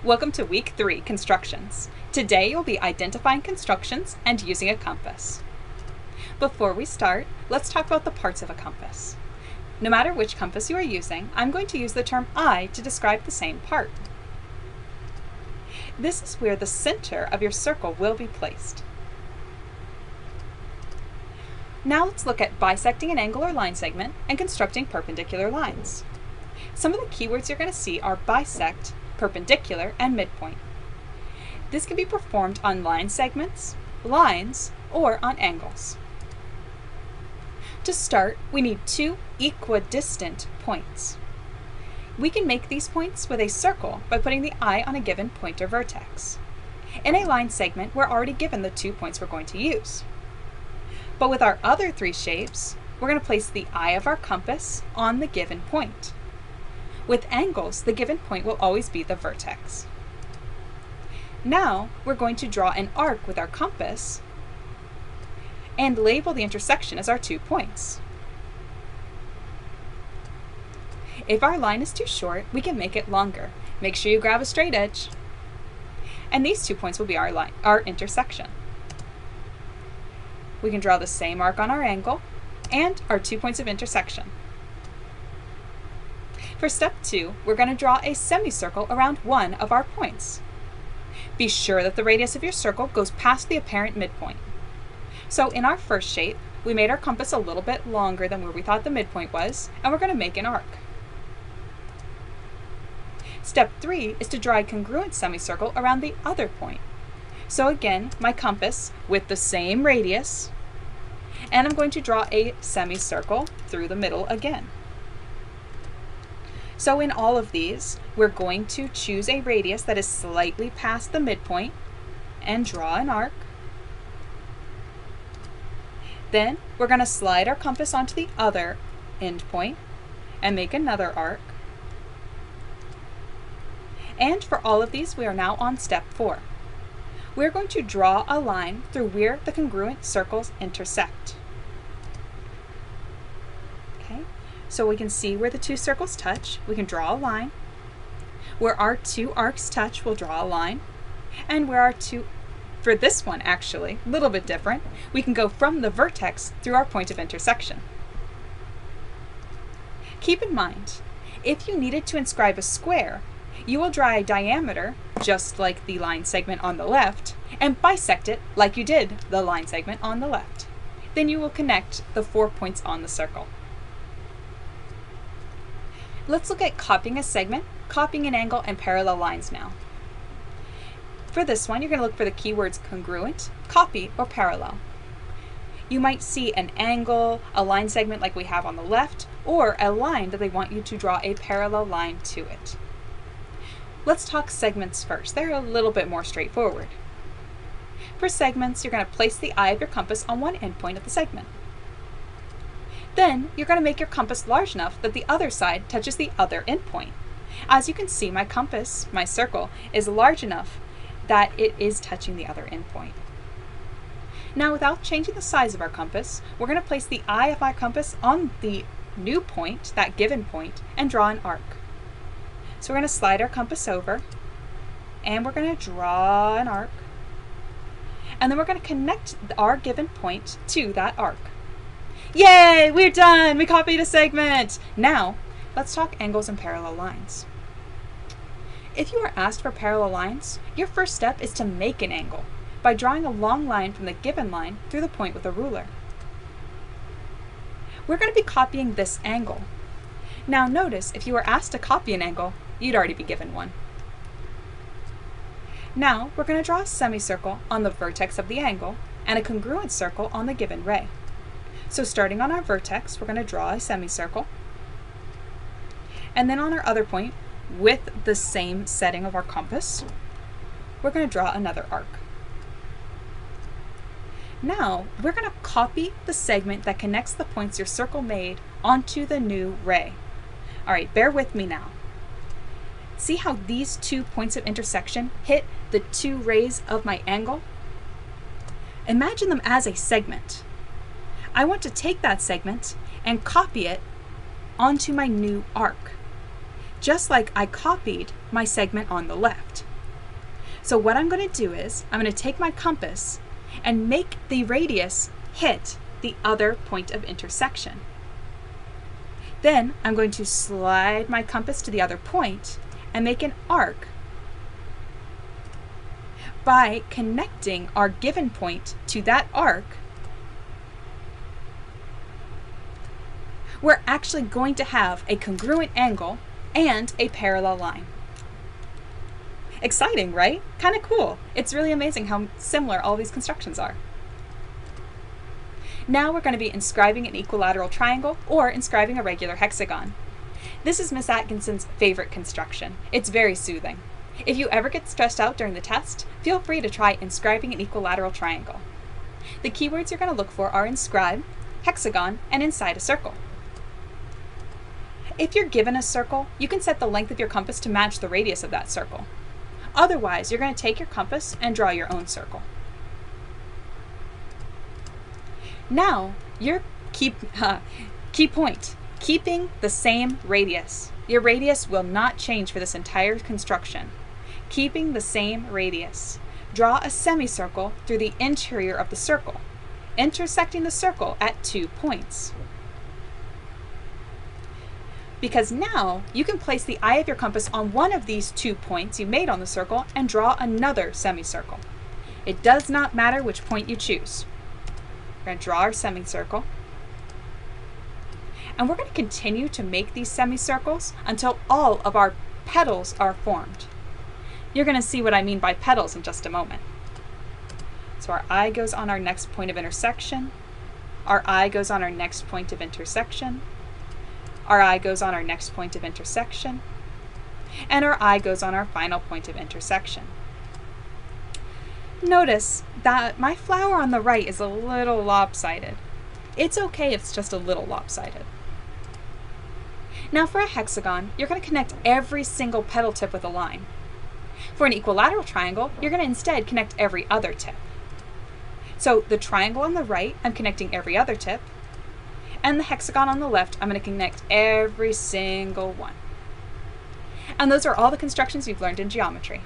Welcome to Week 3, Constructions. Today you'll be identifying constructions and using a compass. Before we start, let's talk about the parts of a compass. No matter which compass you are using, I'm going to use the term eye to describe the same part. This is where the center of your circle will be placed. Now let's look at bisecting an angle or line segment and constructing perpendicular lines. Some of the keywords you're going to see are bisect, perpendicular, and midpoint. This can be performed on line segments, lines, or on angles. To start, we need two equidistant points. We can make these points with a circle by putting the eye on a given point or vertex. In a line segment, we're already given the 2 points we're going to use. But with our other 3 shapes, we're going to place the eye of our compass on the given point. With angles, the given point will always be the vertex. Now, we're going to draw an arc with our compass and label the intersection as our 2 points. If our line is too short, we can make it longer. Make sure you grab a straight edge. And these 2 points will be our intersection. We can draw the same arc on our angle and our 2 points of intersection. For step 2, we're going to draw a semicircle around one of our points. Be sure that the radius of your circle goes past the apparent midpoint. So in our first shape, we made our compass a little bit longer than where we thought the midpoint was, and we're going to make an arc. Step 3 is to draw a congruent semicircle around the other point. So again, my compass with the same radius, and I'm going to draw a semicircle through the middle again. So in all of these, we're going to choose a radius that is slightly past the midpoint and draw an arc. Then we're going to slide our compass onto the other end point and make another arc. And for all of these, we are now on step 4. We're going to draw a line through where the congruent circles intersect. Okay, so we can see where the 2 circles touch. We can draw a line. Where our 2 arcs touch, we'll draw a line. And where our 2, for this one actually, a little bit different, we can go from the vertex through our point of intersection. Keep in mind, if you needed to inscribe a square, you will draw a diameter, just like the line segment on the left, and bisect it like you did the line segment on the left. Then you will connect the 4 points on the circle. Let's look at copying a segment, copying an angle, and parallel lines now. For this one, you're going to look for the keywords congruent, copy, or parallel. You might see an angle, a line segment like we have on the left, or a line that they want you to draw a parallel line to it. Let's talk segments first. They're a little bit more straightforward. For segments, you're going to place the eye of your compass on one endpoint of the segment. Then, you're going to make your compass large enough that the other side touches the other endpoint. As you can see, my compass, my circle, is large enough that it is touching the other endpoint. Now, without changing the size of our compass, we're going to place the eye of our compass on the new point, that given point, and draw an arc. So we're going to slide our compass over, and we're going to draw an arc, and then we're going to connect our given point to that arc. Yay! We're done! We copied a segment! Now, let's talk angles and parallel lines. If you are asked for parallel lines, your first step is to make an angle by drawing a long line from the given line through the point with a ruler. We're going to be copying this angle. Now notice, if you were asked to copy an angle, you'd already be given one. Now, we're going to draw a semicircle on the vertex of the angle and a congruent circle on the given ray. So starting on our vertex, we're going to draw a semicircle. And then on our other point, with the same setting of our compass, we're going to draw another arc. Now, we're going to copy the segment that connects the points your circle made onto the new ray. All right, bear with me now. See how these 2 points of intersection hit the 2 rays of my angle? Imagine them as a segment. I want to take that segment and copy it onto my new arc, just like I copied my segment on the left. So what I'm going to do is I'm going to take my compass and make the radius hit the other point of intersection. Then I'm going to slide my compass to the other point and make an arc by connecting our given point to that arc. We're actually going to have a congruent angle and a parallel line. Exciting, right? Kind of cool. It's really amazing how similar all these constructions are. Now we're going to be inscribing an equilateral triangle or inscribing a regular hexagon. This is Miss Atkinson's favorite construction. It's very soothing. If you ever get stressed out during the test, feel free to try inscribing an equilateral triangle. The keywords you're going to look for are inscribe, hexagon, and inside a circle. If you're given a circle, you can set the length of your compass to match the radius of that circle. Otherwise, you're going to take your compass and draw your own circle. Now, your key point, keeping the same radius. Your radius will not change for this entire construction. Keeping the same radius. Draw a semicircle through the interior of the circle, intersecting the circle at 2 points. Because now you can place the eye of your compass on one of these 2 points you made on the circle and draw another semicircle. It does not matter which point you choose. We're going to draw our semicircle. And we're going to continue to make these semicircles until all of our petals are formed. You're going to see what I mean by petals in just a moment. So our eye goes on our next point of intersection. Our eye goes on our next point of intersection. Our eye goes on our next point of intersection. And our eye goes on our final point of intersection. Notice that my flower on the right is a little lopsided. It's okay if it's just a little lopsided. Now for a hexagon, you're going to connect every single petal tip with a line. For an equilateral triangle, you're going to instead connect every other tip. So the triangle on the right, I'm connecting every other tip. And the hexagon on the left, I'm going to connect every single one. And those are all the constructions you've learned in geometry.